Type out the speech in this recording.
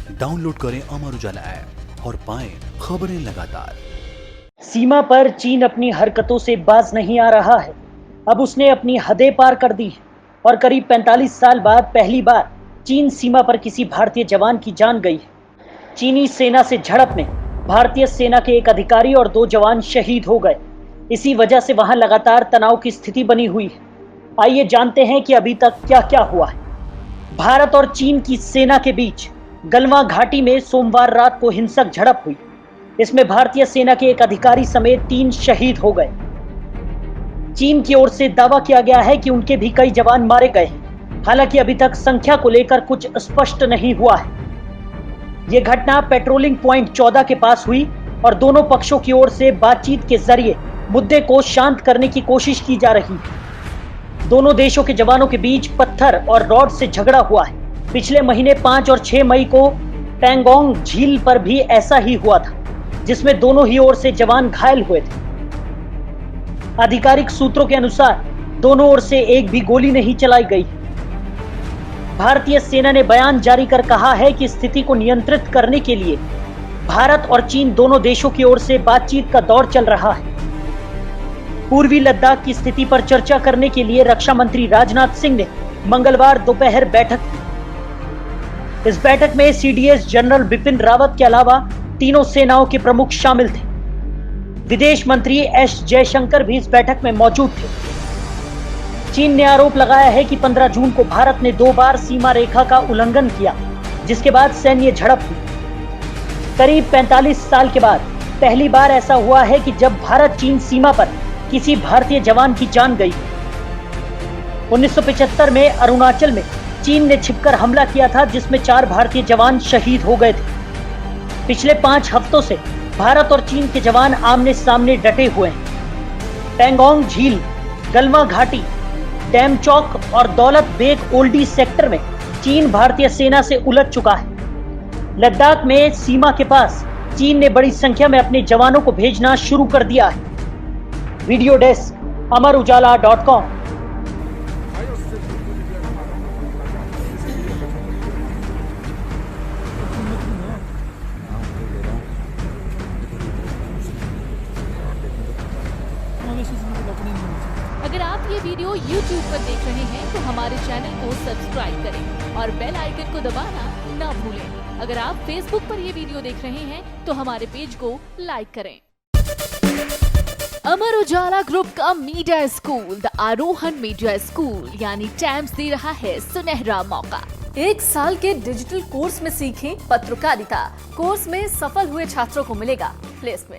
Download करें Amar Ujala app और पाएं खबरें लगातार। सीमा पर चीन अपनी हरकतों से बाज नहीं आ रहा है। अब उसने अपनी हदें पार कर दी है और करीब 45 साल बाद पहली बार चीन सीमा पर किसी भारतीय जवान की जान गई है। चीनी सेना से झड़प में भारतीय सेना के एक अधिकारी और 2 जवान शहीद हो गए। इसी वजह से वहां लगातार तनाव की स्थिति बनी हुई है। आइए जानते हैं कि अभी तक क्या क्या हुआ है। भारत और चीन की सेना के बीच गलवान घाटी में सोमवार रात को हिंसक झड़प हुई। इसमें भारतीय सेना के एक अधिकारी समेत 3 शहीद हो गए। चीन की ओर से दावा किया गया है कि उनके भी कई जवान मारे गए हैं। हालांकि अभी तक संख्या को लेकर कुछ स्पष्ट नहीं हुआ है। यह घटना पेट्रोलिंग पॉइंट 14 के पास हुई और दोनों पक्षों की ओर से बातचीत के जरिए मुद्दे को शांत करने की कोशिश की जा रही है। दोनों देशों के जवानों के बीच पत्थर और रॉड से झगड़ा हुआ है। पिछले महीने 5 और 6 मई को पैंगोंग झील पर भी ऐसा ही हुआ था, जिसमें दोनों ही ओर से जवान घायल हुए थे। आधिकारिक सूत्रों के अनुसार दोनों ओर से एक भी गोली नहीं चलाई गई। भारतीय सेना ने बयान जारी कर कहा है कि स्थिति को नियंत्रित करने के लिए भारत और चीन दोनों देशों की ओर से बातचीत का दौर चल रहा है। पूर्वी लद्दाख की स्थिति पर चर्चा करने के लिए रक्षा मंत्री राजनाथ सिंह ने मंगलवार दोपहर बैठक की। इस बैठक में सीडीएस जनरल बिपिन रावत के अलावा तीनों सेनाओं के प्रमुख शामिल थे। विदेश मंत्री एस जयशंकर भी इस बैठक में मौजूद थे। चीन ने आरोप लगाया है कि 15 जून को भारत ने 2 बार सीमा रेखा का उल्लंघन किया, जिसके बाद सैन्य झड़प हुई। करीब 45 साल के बाद पहली बार ऐसा हुआ है कि जब भारत चीन सीमा पर किसी भारतीय जवान की जान गई। 1975 में अरुणाचल में चीन ने छिपकर हमला किया था, जिसमें 4 भारतीय जवान शहीद हो गए थे। पिछले 5 हफ्तों से भारत और चीन के जवान आमने सामने डटे हुए हैं। पैंगोंग झील, गलवान घाटी, डैम चौक और दौलत बेग ओल्डी सेक्टर में चीन भारतीय सेना से उलझ चुका है। लद्दाख में सीमा के पास चीन ने बड़ी संख्या में अपने जवानों को भेजना शुरू कर दिया है। वीडियो डेस्क अमरउजाला.com। अगर आप ये वीडियो YouTube पर देख रहे हैं तो हमारे चैनल को सब्सक्राइब करें और बेल आइकन को दबाना ना भूलें। अगर आप Facebook पर ये वीडियो देख रहे हैं तो हमारे पेज को लाइक करें। अमर उजाला ग्रुप का मीडिया स्कूल द आरोहण मीडिया स्कूल यानी टैम्स दे रहा है सुनहरा मौका। 1 साल के डिजिटल कोर्स में सीखें पत्रकारिता। कोर्स में सफल हुए छात्रों को मिलेगा प्लेसमेंट।